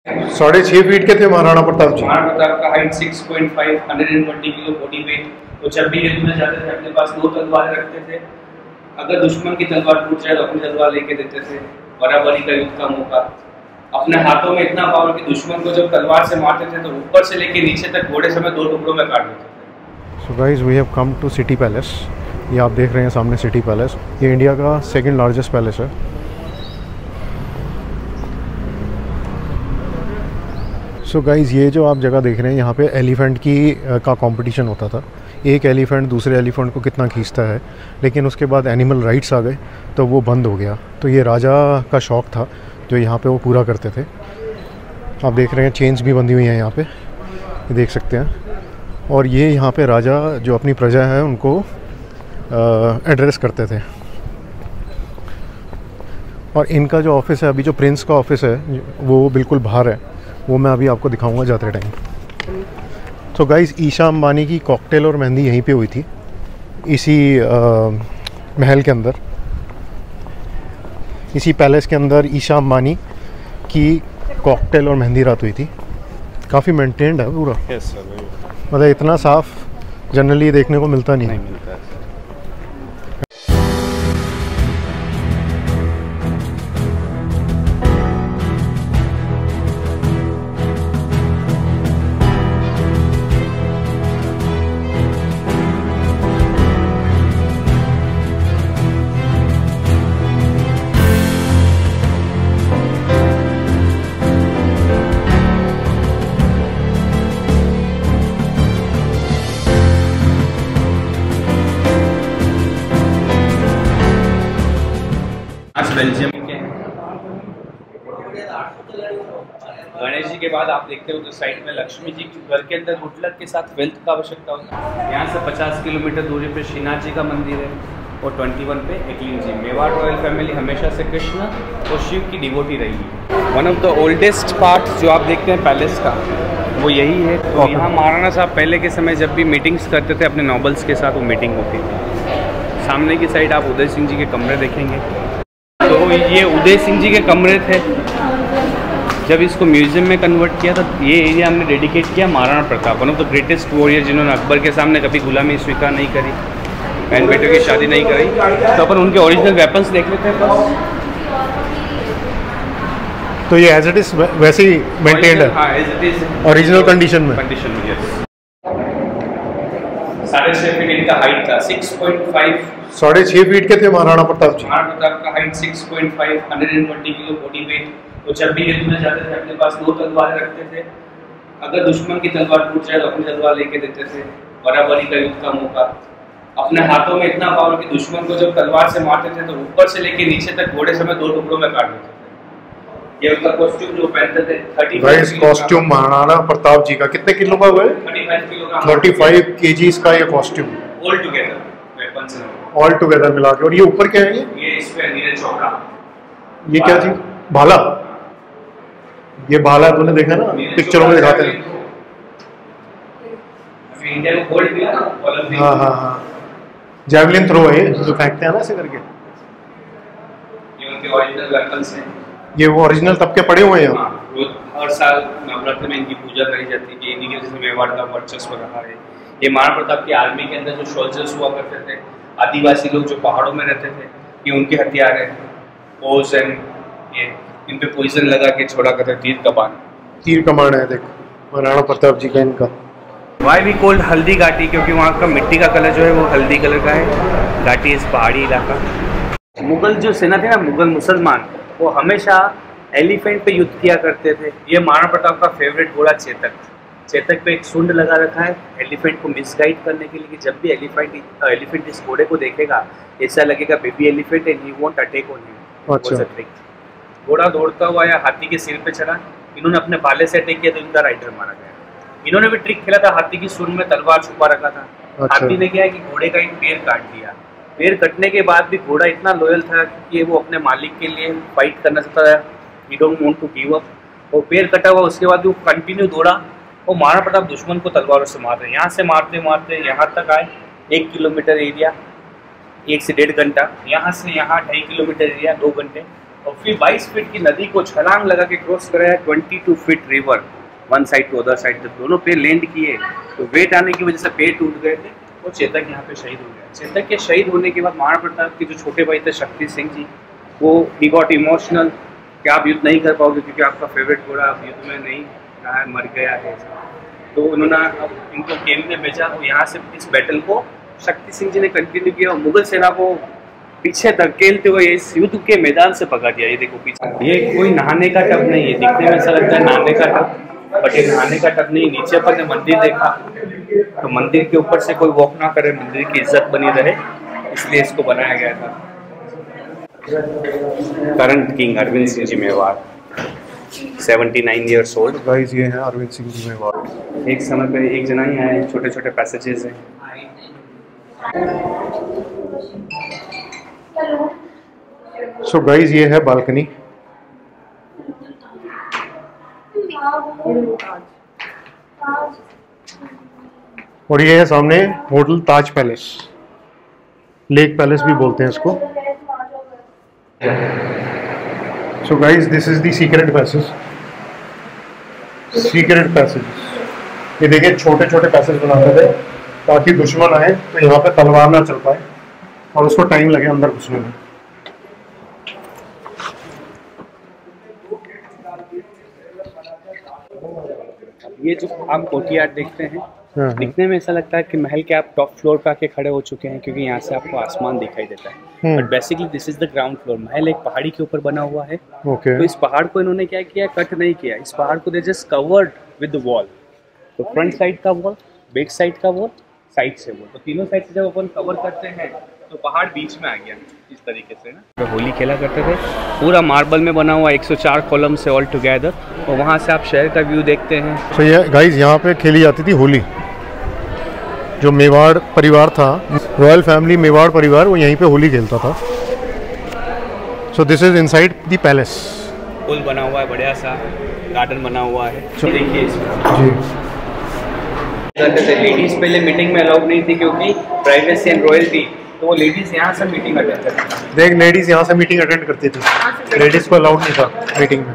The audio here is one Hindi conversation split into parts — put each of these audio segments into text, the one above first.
6.5 फीट के थे महाराणा प्रताप जी। महाराणा प्रताप का हाइट 6.5, 120 किलो बॉडी वेट। तो जब भी युद्ध में जाते थे अपने पास 2 तलवारें रखते थे। अगर दुश्मन की तलवार टूट जाए तो अपनी तलवार लेके देते थे। बराबरी का युद्ध का मौका। अपने हाथों में इतना पावर कि दुश्मन को जब तलवार से मारते थे तो ऊपर से लेके नीचे तक घोड़े समेत 2 टुकड़ों में काट देते थे। So guys we have come to city palace. ये आप देख रहे हैं सामने सिटी पैलेस। ये इंडिया का सेकंड लार्जेस्ट पैलेस है। सो गाइस ये जो आप जगह देख रहे हैं यहाँ पे एलिफेंट का कंपटीशन होता था। एक एलिफेंट दूसरे एलिफेंट को कितना खींचता है, लेकिन उसके बाद एनिमल राइट्स आ गए तो वो बंद हो गया। तो ये राजा का शौक़ था जो यहाँ पे वो पूरा करते थे। आप देख रहे हैं चेन्स भी बंधी हुई हैं यहाँ पे, ये देख सकते हैं। और ये यहाँ पे राजा जो अपनी प्रजा है उनको एड्रेस करते थे। और इनका जो ऑफिस है अभी, जो प्रिंस का ऑफिस है वो बिल्कुल बाहर है, वो मैं अभी आपको दिखाऊंगा जाते टाइम। तो गाइस ईशा अंबानी की कॉकटेल और मेहंदी यहीं पे हुई थी, इसी महल के अंदर, इसी पैलेस के अंदर ईशा अंबानी की कॉकटेल और मेहंदी रात हुई थी। काफ़ी मेंटेन्ड है पूरा। यस सर, मतलब इतना साफ जनरली देखने को मिलता नहीं मिलता है। बेल्जियम के हैं। गणेश जी के बाद आप देखते हो तो साइड में लक्ष्मी जी के घर के अंदर गुड लक के साथ वेल्थ का आवश्यकता होता है। यहाँ से 50 किलोमीटर दूरी पे श्रीनाथ जी का मंदिर है और 21 पे एकलिंग जी। मेवाड़ रॉयल फैमिली हमेशा से कृष्ण और शिव की डिवोटी रही है। One of the oldest part जो आप देखते हैं पैलेस का वो यही है। तो यहाँ महाराणा साहब पहले के समय जब भी मीटिंग्स करते थे अपने नॉबल्स के साथ, वो मीटिंग होती थी। सामने की साइड आप उदय सिंह जी के कमरे देखेंगे। तो ये उदय सिंह जी के कमरे थे। जब इसको म्यूजियम में कन्वर्ट किया था, ये एरिया हमने डेडिकेट किया Maharana Pratap, one of the greatest warrior जिन्होंने अकबर के सामने कभी गुलामी स्वीकार नहीं करी, बहन बेटों की शादी नहीं करी। तो अपन उनके ओरिजिनल वेपन्स देख लेते हैं बस। तो ये एज इट इज वैसे ही मेंटेन्ड है। हाँ, as it is original condition में। यस। 6.5 फीट इनका हाइट था। 6.5 6.5 फीट के थे महाराणा प्रताप जी। महाराणा प्रताप का हाइट 6.5, 120 किलो बॉडी वेट। तो जब भी युद्ध में जाते थे अपने पास 2 तलवारें रखते थे। अगर दुश्मन की तलवार टूट जाए तो अपनी तलवार लेके देते थे। बराबरी का युद्ध का मौका। अपने हाथों में इतना पावर कि दुश्मन को जब तलवार से मारते थे तो ऊपर से लेके नीचे तक घोड़े समेत 2 टुकड़ों में काट देते थे। ये उनका कॉस्ट्यूम जो पहनते थे 35 कॉस्ट्यूम महाराणा प्रताप जी का कितने किलो का हुआ है? 35 किलोग्राम 35 kgs का ये costume all together weapons all together मिला के। और ये ऊपर क्या है? ये इस पे नीरज चोपड़ा। ये क्या चीज? भाला। ये भाला तूने देखा ना पिक्चरों में दिखाते हैं। अभी इंडिया को गोल्ड मिला ना ओलंपिक। हाँ हाँ हाँ, जैवलिन थ्रो है जो फेंकते हैं ना ऐसे करके। ये उनके ओरिजिनल वेपन्स हैं। ये वो ओरिजिनल तब के पड़े हुए हैं। हाँ, हर साल नवरात्र में इनकी पूजा करी जाती है कि इन्हीं की वजह से मेवाड़ का वर्चस्व रहा है। ये महाराणा प्रताप की आर्मी के अंदर जो सोल्जर्स हुआ करते थे, आदिवासी लोग जो पहाड़ों में रहते थे, ये उनके हथियार है। ओस एंड ये इन पे पॉइजन लगा के छोड़ा करते। तीर कमान है देख महाराणा प्रताप जी का इनका। Why we cold Haldi Ghati, क्योंकि वहाँ का मिट्टी का कलर जो है वो हल्दी कलर का है। घाटी इस पहाड़ी इलाका। मुगल जो सेना थे ना, मुगल मुसलमान, वो हमेशा एलिफेंट पे युद्ध किया करते थे। ये महाराणा प्रताप का फेवरेट घोड़ा चेतक। चेतक पे एक सुंड लगा रखा है एलिफेंट को मिसगाइड करने के लिए कि जब भी एलिफेंट इस घोड़े को देखेगा ऐसा लगेगा baby elephant and he won't attack on him. अच्छा। घोड़ा दौड़ता हुआ या हाथी के सिर पे चढ़ा, इन्होंने अपने भाले से अटैक किया तो इनका राइडर मारा गया। इन्होंने भी ट्रिक खेला था, हाथी की सूंड में तलवार छुपा रखा था। अच्छा। हाथी ने क्या है कि घोड़े का एक पैर काट दिया। पैर कटने के बाद भी घोड़ा इतना लॉयल था कि वो अपने मालिक के लिए फाइट करना चाहता था। He don't want to give up. और पैर कटा हुआ उसके बाद भी वो कंटिन्यू दौड़ा। और महाराणा प्रताप दुश्मन को तलवारों से मार रहे, यहाँ से मारते मारते यहाँ तक आए। 1 किलोमीटर एरिया 1 से 1.5 घंटा, यहाँ से यहाँ 2.5 किलोमीटर एरिया 2 घंटे, और फिर 22 फीट की नदी को छलांग लगा के क्रॉस कराया 22 feet river, one side to other side, जब दोनों पे लैंड किए तो वेट आने की वजह से पेड़ टूट गए थे। वो चेतक यहाँ पे शहीद हो गया। चेतक के शहीद होने के बाद महाराणा प्रताप के जो छोटे भाई थे शक्ति सिंह जी, वो ही गॉट इमोशनल कि आप युद्ध नहीं कर पाओगे क्योंकि आपका फेवरेट घोड़ा आप युद्ध में नहीं रहा है, मर गया है। तो उन्होंने अब इनको कैंप में भेजा और यहाँ से इस बैटल को शक्ति सिंह जी ने कंटिन्यू किया और मुगल सेना को पीछे धकेलते हुए इस युद्ध के मैदान से भगा दिया। ये देखो पीछे, ये कोई नहाने का टब नहीं है, दिखने में ऐसा लगता है नहाने का टब, बट ये नहाने का टब नहीं। नीचे पर ने मंदिर देखा तो मंदिर के ऊपर से कोई वॉक ना करे, मंदिर की इज्जत बनी रहे, इसलिए इसको बनाया गया था। Current king Arvind Singh ji Mewar, 79 years old. Guys ये है अरविंद सिंह जी मेवाड़। एक समय पे एक जना ही आए, छोटे छोटे पैसेजेस हैं। सो गाइस ये है बालकनी। और ये है सामने होटल ताज पैलेस, लेक पैलेस भी बोलते हैं इसको। So guys this is the secret passage. Secret passage ये देखिए, छोटे छोटे पैसेज बनाते थे ताकि दुश्मन आए तो यहाँ पे तलवार ना चल पाए और उसको टाइम लगे अंदर घुसने में। ये जो आप कोर्टयार्ड देखते हैं, दिखने में ऐसा लगता है कि महल के आप टॉप फ्लोर पे आके खड़े हो चुके हैं क्योंकि यहाँ से आपको आसमान दिखाई देता है, but basically this is the ground floor. महल एक पहाड़ी के ऊपर बना हुआ है। तो इस पहाड़ को इन्होंने क्या किया, कट नहीं किया, इस पहाड़ को they just covered with the wall. तो फ्रंट साइड का वॉल, बैक साइड का वॉल, साइड से वॉल, तो तीनों साइड से जब अपन कवर करते हैं तो पहाड़ बीच में आ गया इस तरीके से ना। होली खेला करते थे, पूरा मार्बल में बना हुआ 104 कॉलम से ऑल टुगेदर, और वहाँ से आप शहर का व्यू देखते हैं। तो ये गाइस यहाँ पे खेली जाती थी होली। जो मेवाड़ परिवार था, रॉयल फैमिली मेवाड़ परिवार, वो यहीं पे होली खेलता था। So this is inside the palace. पुल बना हुआ है, बढ़िया सा गार्डन बना हुआ है। देखिए इसमें लेडीज पहले मीटिंग में अलाउड नहीं थी क्योंकि प्राइवेसी एंड रॉयल्टी, तो वो लेडीज यहाँ से मीटिंग अटेंड करती थी। देख लेडीज यहाँ से मीटिंग अटेंड करती थी, लेडीज को अलाउड नहीं था मीटिंग में,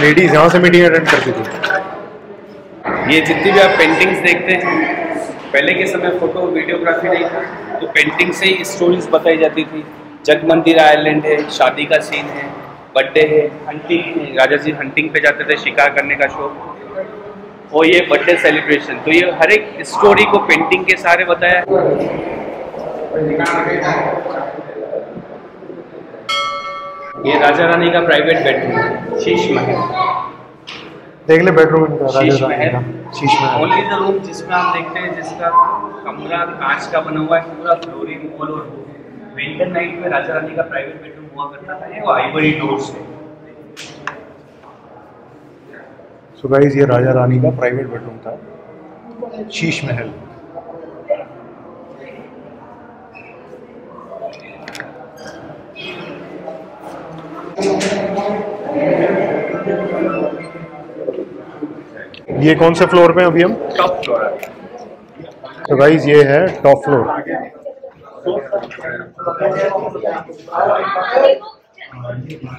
लेडीज यहाँ से मीटिंग अटेंड करती थी। ये जितनी भी आप पेंटिंग्स देखते हैं, पहले के समय फोटो वीडियोग्राफी नहीं था, तो पेंटिंग से ही स्टोरीज बताई जाती थी। जगमंदिर आइलैंड है, शादी का सीन है, बर्थडे है, हंटिंग है, राजा जी हंटिंग पे जाते थे, शिकार करने का शौक, और ये बर्थडे सेलिब्रेशन। तो ये हर एक स्टोरी को पेंटिंग के सारे बताया। ये राजा रानी का प्राइवेट बेडरूम, शीश महल। देख ले बेडरूम इनका, Sheesh Mahal, Sheesh Mahal. Only the room जिसमें आप देखते हैं जिसका कमरा कांच का बना हुआ है, पूरा फ्लोरिंग वॉल, और विंटर नाइट में राजा रानी का प्राइवेट बेडरूम हुआ करता था। ये वो आइवरी डोर्स है। सो गाइस ये राजा रानी का प्राइवेट बेडरूम था, शीश महल। ये कौन से फ्लोर पे अभी हम? Top floor. तो गाइस ये है टॉप फ्लोर।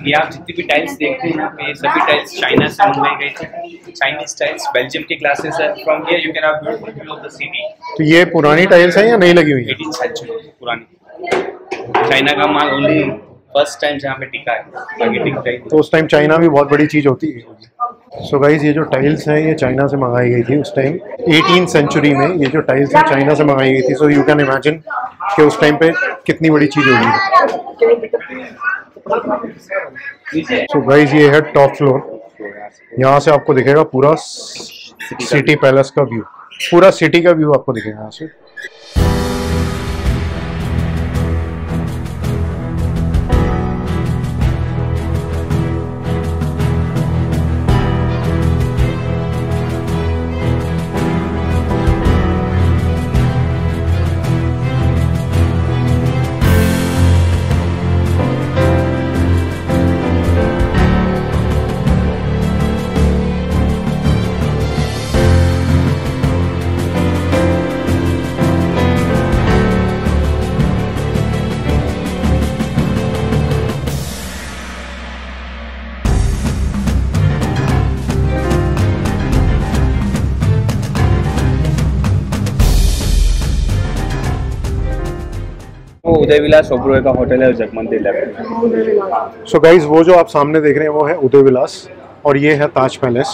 ये आप जितनी भी टाइल्स देखते हैं यहाँ पे, ये सभी टाइल्स चाइना से मंगवाई गई थी। चाइनीज टाइल्स, बेल्जियम की क्लासेस है। From here you can have beautiful view of the city. तो ये पुरानी टाइल्स हैं या नई लगी हुई है? 18th सेंचुरी पुरानी। चाइना का माल ओनली फर्स्ट टाइम जहाँ पे टिका है, बाकी टिकता ही। तो उस टाइम चाइना भी बहुत बड़ी चीज़ होती है। सो गाइस ये जो टाइल्स हैं ये चाइना से मंगाई गई थी उस टाइम, 18th सेंचुरी में ये जो टाइल्स हैं चाइना से मंगाई गई थी। सो यू कैन इमेजिन कि उस टाइम पे कितनी बड़ी चीज़ होगी। सो गाइस ये है टॉप फ्लोर। यहाँ से आपको दिखेगा पूरा सिटी पैलेस का व्यू, पूरा सिटी का व्यू आपको दिखेगा यहाँ से। उदय विलास ओबरॉय का होटल है और जगमंदिर लेफ्ट। सो गाइज वो जो आप सामने देख रहे हैं वो है उदय विलास और ये है ताज पैलेस।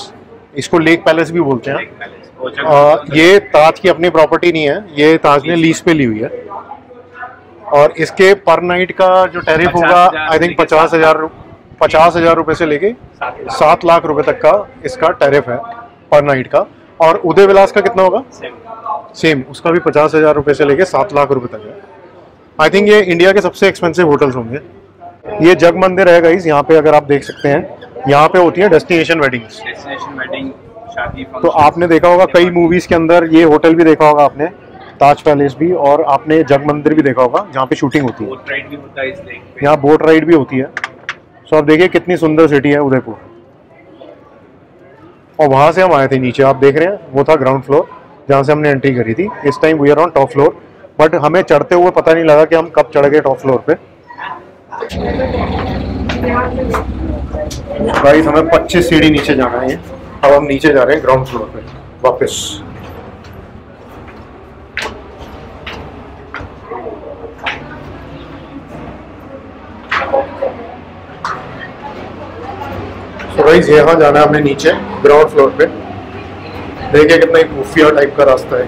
इसको लेक पैलेस भी बोलते हैं। ये ताज की अपनी प्रॉपर्टी नहीं है, ये ताज ने लीज पे ली हुई है। और इसके पर नाइट का जो टैरिफ होगा आई थिंक 50,000 रुपए से लेके 7 लाख रुपए तक का इसका टैरिफ है पर नाइट का। और उदय विलास का कितना होगा? सेम, उसका भी 50,000 रुपए से लेके 7 लाख रुपए तक है। आई थिंक ये इंडिया के सबसे एक्सपेंसिव होटल्स होंगे। ये जग मंदिर है गाइस, यहाँ पे अगर आप देख सकते हैं, यहाँ पे होती है डेस्टिनेशन वेडिंग्स। शादी तो आपने देखा होगा कई मूवीज के अंदर, ये होटल भी देखा होगा आपने, ताज पैलेस भी, और आपने जग मंदिर भी देखा होगा जहाँ पे शूटिंग होती है। बोट राइड भी होता है इस लेक पे। यहाँ बोट राइड भी होती है। सो आप देखिए कितनी सुंदर सिटी है उदयपुर। और वहां से हम आए थे नीचे, आप देख रहे हैं वो था ग्राउंड फ्लोर जहाँ से हमने एंट्री करी थी। इस time we are on top floor, but हमें चढ़ते हुए पता नहीं लगा कि हम कब चढ़ गए टॉप फ्लोर पे। गाइस हमें 25 सीढ़ी नीचे जाना है। अब हम नीचे जा रहे हैं ग्राउंड फ्लोर पे वापस। तो गाइस यहाँ जाना है हमने नीचे ग्राउंड फ्लोर पे। देखिए कितना ही खुफिया टाइप का रास्ता है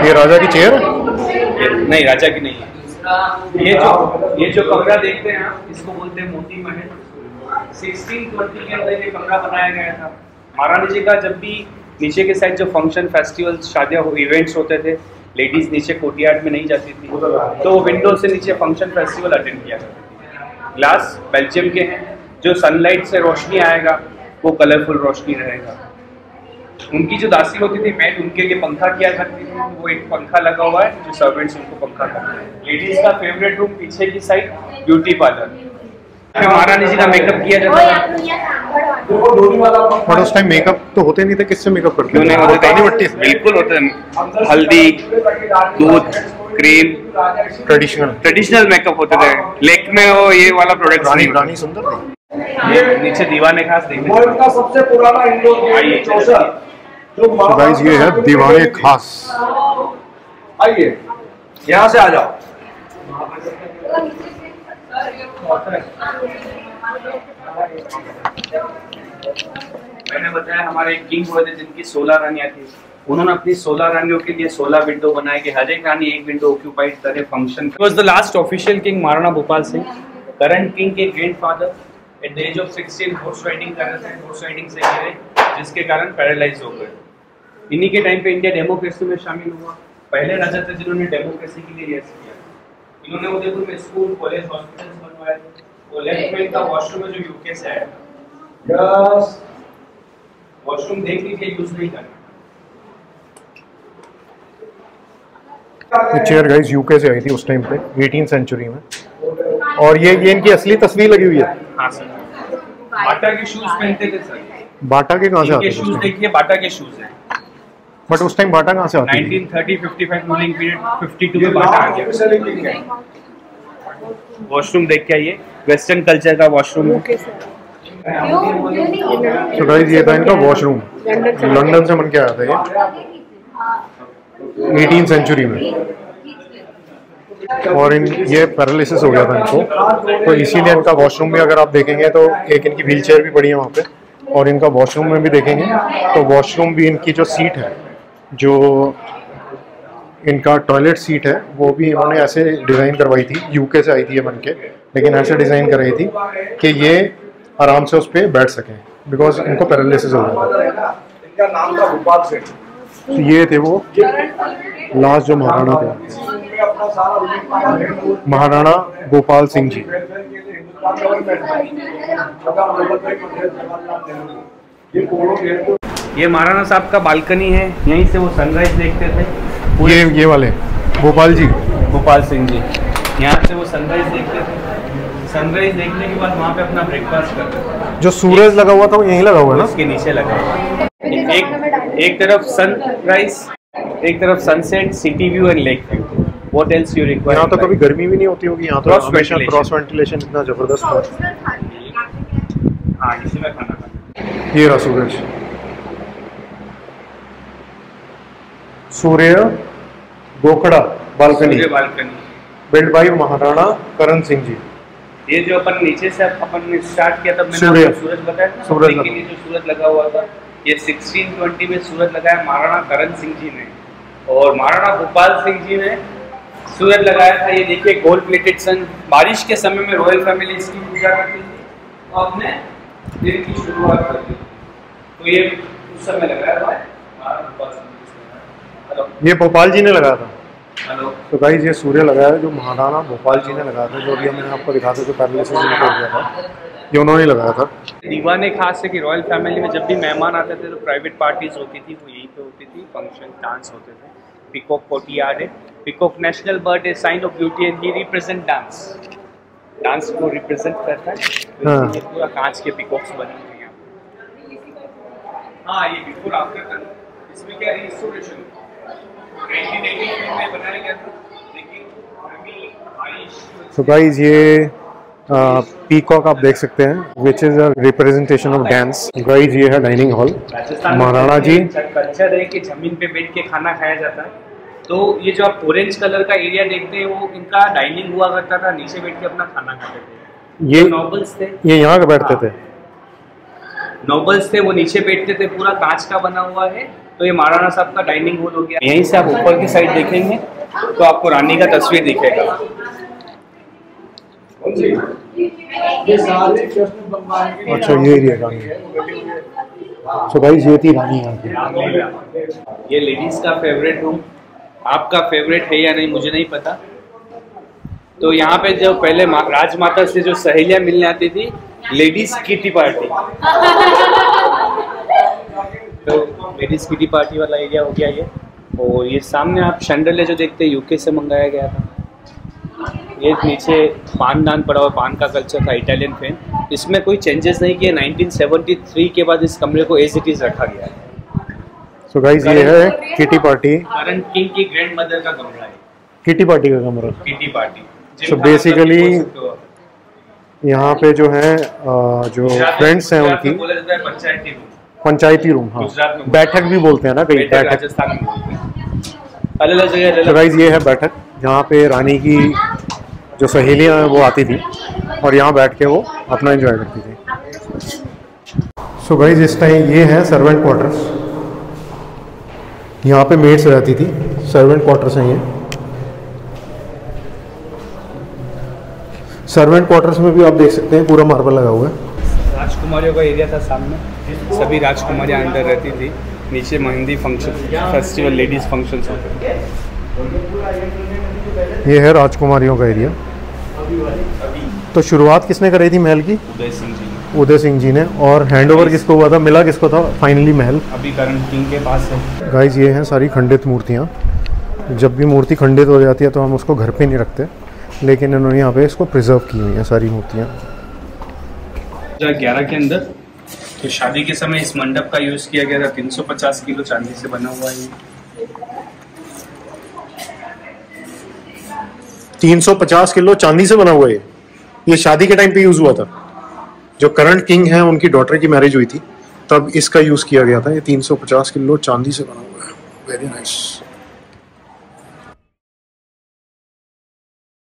ये राजा की चेयर नहीं, राजा की नहीं है। ये जो कमरा देखते हैं आप, इसको बोलते हैं मोती महल। 1620 के अंदर ये कमरा बनाया गया था। महारानी जी का जब भी नीचे के साइड जो फंक्शन, फेस्टिवल, शादियाँ, इवेंट्स होते थे, लेडीज नीचे कोर्टयार्ड में नहीं जाती थी, तो विंडो से नीचे फंक्शन फेस्टिवल अटेंड किया करती थी। ग्लास बेल्जियम के हैं, जो सनलाइट से रोशनी आएगा वो कलरफुल रोशनी रहेगा। उनकी जो दासी होती थी मेड, उनके लिए पंखा किया करती थी। वो एक पंखा लगा हुआ है जो सर्वेंट्स उनको पंखा करते हैं। लेडीज का फेवरेट रूम पीछे की साइड ब्यूटी पार्लर, महारानी जी का मेकअप किया जाता है। बट उस टाइम मेकअप तो होते नहीं थे, किससे मेकअप करते? क्यों नहीं होते थे? बिल्कुल होते हैं। हल्दी, दूध, क्रीम, ट्रेडिशनल मेकअप होते थे। लेक में वो ये वाला प्रोडक्ट रानी सुंदर थी। नीचे दीवाने खास देखने वर्ल्ड का सबसे पुराना इंडोर तो गाइस ये है दीवाने खास। आइए यहाँ से आ जाओ। मैंने बताया हमारे किंग हुए थे जिनकी 16 रानियां थी। उन्होंने अपनी 16 रानियों के लिए 16 विंडो बनाए कि हर एक रानी एक विंडो ऑक्यूपाइड करे function. He was the last official king Maharana Bhopal Singh. Current king के grandfather at the age of 16 horse riding कर रहे थे। हॉर्स राइडिंग से गिरे जिसके कारण पैरालाइज हो गए। इन्हीं के टाइम पे इंडिया डेमोक्रेसी में शामिल हुआ। पहले राजा थे जिन्होंने डेमोक्रेसी के लिए रियाज किया। इन्होंने उदयपुर में स्कूल, कॉलेज, हॉस्पिटल्स बनवाए। वो लेफ्ट में इनका वॉशरूम है जो यूके से आया। यस, वॉशरूम देख लीजिए, यूज नहीं करना। ये चेयर गाइस यूके से आई थी उस टाइम पे 18th सेंचुरी में। और ये इनकी असली तस्वीर लगी हुई है। हाँ सर, बाटा के शूज पहनते थे सर। बाटा के कहाँ से आते थे? शूज देखिए, बाटा के शूज हैं। बट उस टाइम बाटा कहाँ से आते? 1930-55 रूलिंग पीरियड, 52 में बाटा आ गया। वॉशरूम देख के आइए, वेस्टर्न कल्चर का वॉशरूम है। तो गाइस ये था इनका वॉशरूम, लंदन से बन के आया था ये 18th सेंचुरी में। और ये पैरालिसिस हो गया था इनको, तो इसीलिए इनका वॉशरूम भी अगर आप देखेंगे तो एक इनकी व्हील चेयर भी पड़ी है वहाँ पे। और इनका वॉशरूम में भी देखेंगे तो वॉशरूम भी इनकी जो सीट है, जो इनका टॉयलेट सीट है, वो भी इन्होंने ऐसे डिज़ाइन करवाई थी। यूके से आई थी ये बन के, लेकिन ऐसे डिज़ाइन कराई थी कि ये आराम से उस पर बैठ सकें, बिकॉज इनको पैरालिसिस हो गया था। इनका नाम था भोपाल सिंह। तो ये थे वो लास्ट जो महाराणा थे, महाराणा गोपाल सिंह जी। ये महाराणा साहब का बालकनी है, यहीं से वो सनराइज देखते थे। ये वाले गोपाल जी, गोपाल सिंह जी, यहाँ से वो सनराइज देखते थे। सनराइज देखने के बाद वहाँ पे अपना ब्रेकफास्ट करते थे। जो सूरज लगा हुआ था वो यहीं लगा हुआ है ना? उसके नीचे लगा हुआ है। एक तरफ सनराइज, एक तरफ sunset, city view and lake view. What else you require? यहाँ तो कभी गर्मी भी नहीं होती होगी, यहाँ तो हमेशा क्रॉस वेंटिलेशन इतना जबरदस्त है। हाँ, इसी में खाना खाते हैं। ये रहा सूरज, सूर्य गोखड़ा balcony, build by Maharana Karan Singh ji. ये जो अपन नीचे से अपन ने स्टार्ट किया था, मैंने सूरज बताया था, सूरज लेकिन ये जो सूरज लगा हुआ था ये 1620 में सूरज लगाया महाराणा करण सिंह जी ने, और महाराणा भोपाल सिंह जी ने सूरज लगाया था। ये देखिए गोल्ड प्लेटेड सन। बारिश के समय में रॉयल फैमिली इसकी पूजा करती थी और अपने दिन की शुरुआत करती थी, तो ये उस समय लगाया हुआ है महाराणा भोपाल सिंह जी। ये भोपाल जी ने लगाया था। हेलो। तो गाइस ये सूर्य लगाया है जो महाराणा भोपाल जी ने लगाया था, जो अभी मैंने आपको दिखा था, जो पैलेस से हो गया था, ये उन्होंने लगाया था। दीवाने खास है कि रॉयल फैमिली में जब भी मेहमान आते थे तो प्राइवेट पार्टीज होती थी, वो यहीं पे होती थी, फंक्शन डांस होते थे। पीकॉक कोर्टयार्ड है, पीकॉक नेशनल बर्ड है, sign of beauty, and he represent dance, dance को रिप्रेजेंट करता है। तो हाँ। इसलिए पूरा कांच के पीकॉक्स बने हुए हैं यहाँ पे। हाँ, ये बिफोर आफ्टर, इसमें क्या रिस्टोरेशन 1983 में बनाया गया था, लेकिन अभी बारिश। तो गाइस ये पीकॉक आप देख सकते हैं, which is a representation of dance. Guys ये है डाइनिंग हॉल, महाराणा जी। कल्चर है कि जमीन पे बैठ के खाना खाया जाता है, तो ये जो आप ऑरेंज कलर का एरिया देखते हैं वो इनका डाइनिंग हुआ करता था, नीचे बैठ के अपना खाना खाते थे। ये नोबल्स थे, ये यहाँ के बैठते थे, नोबल्स थे, वो नीचे बैठते थे, पूरा कांच का बना हुआ है। तो ये महाराणा साहब का डाइनिंग हॉल हो गया। यहीं से आप ऊपर की साइड देखेंगे तो आपको रानी का तस्वीर दिखेगा। अच्छा ये एरिया रानी। सो गाइस ये थी रानी यहाँ की। ये लेडीज का फेवरेट रूम, आपका फेवरेट है या नहीं मुझे नहीं पता। तो यहाँ पे जो पहले राजमाता से जो सहेलियाँ मिलने आती थी, लेडीज किटी पार्टी, तो लेडीज किटी पार्टी वाला एरिया हो गया ये। और ये सामने आप शंडले जो देखते हैं यूके से मंगाया गया था। ये नीचे पान दान पड़ा हुआ, पान का कल्चर था, इटालियन फैन। इसमें कोई चेंजेस नहीं किए, 1973 के बाद इस कमरे को एज इट इज रखा गया है। सो गाइस ये है किटी पार्टी, करण किंग की ग्रैंड मदर का कमरा है, किटी पार्टी का कमरा। Kitty party. सो बेसिकली यहाँ पे जो है जो फ्रेंड्स हैं उनकी बोला जाता है पंचायती रूम, पंचायती रूम, हाँ बैठक भी बोलते हैं ना कहीं, बैठक राजस्थान में बोलते हैं, अलग अलग जगह। तो गाइस ये है बैठक, जहाँ पे रानी की जो सहेलियाँ हैं वो आती थी और यहाँ बैठ के वो अपना एंजॉय करती थी। सो गाइस इस टाइम ये है सर्वेंट क्वार्टर्स, यहाँ पे मेड्स रहती थी, सर्वेंट क्वार्टर्स हैं ये। सर्वेंट क्वार्टर्स में भी आप देख सकते हैं पूरा मार्बल लगा हुआ है। राजकुमारियों का एरिया था सामने, सभी राजकुमारियाँ अंदर रहती थी। नीचे mehndi function, festival, ladies functions होते हैं। ये है राजकुमारियों का एरिया। तो शुरुआत किसने कराई थी महल की? उदय सिंह जी। उदय सिंह जी ने। और हैंडओवर किसको हुआ था, मिला किसको था फाइनली महल? अभी करण किंग के पास है। गाइस ये हैं सारी खंडित मूर्तियाँ। जब भी मूर्ति खंडित हो जाती है तो हम उसको घर पे नहीं रखते, लेकिन इन्होंने यहाँ पे इसको प्रिजर्व की हुई हैं सारी मूर्तियाँ। 2011 के अंदर तो शादी के समय इस मंडप का यूज किया गया था। 350 किलो चांदी से बना हुआ है। 350 किलो चांदी से बना हुआ है। ये शादी के टाइम पे यूज हुआ था, जो करंट किंग है उनकी डॉटर की मैरिज हुई थी तब इसका यूज किया गया था। ये 350 किलो चांदी से बना हुआ है। Very nice.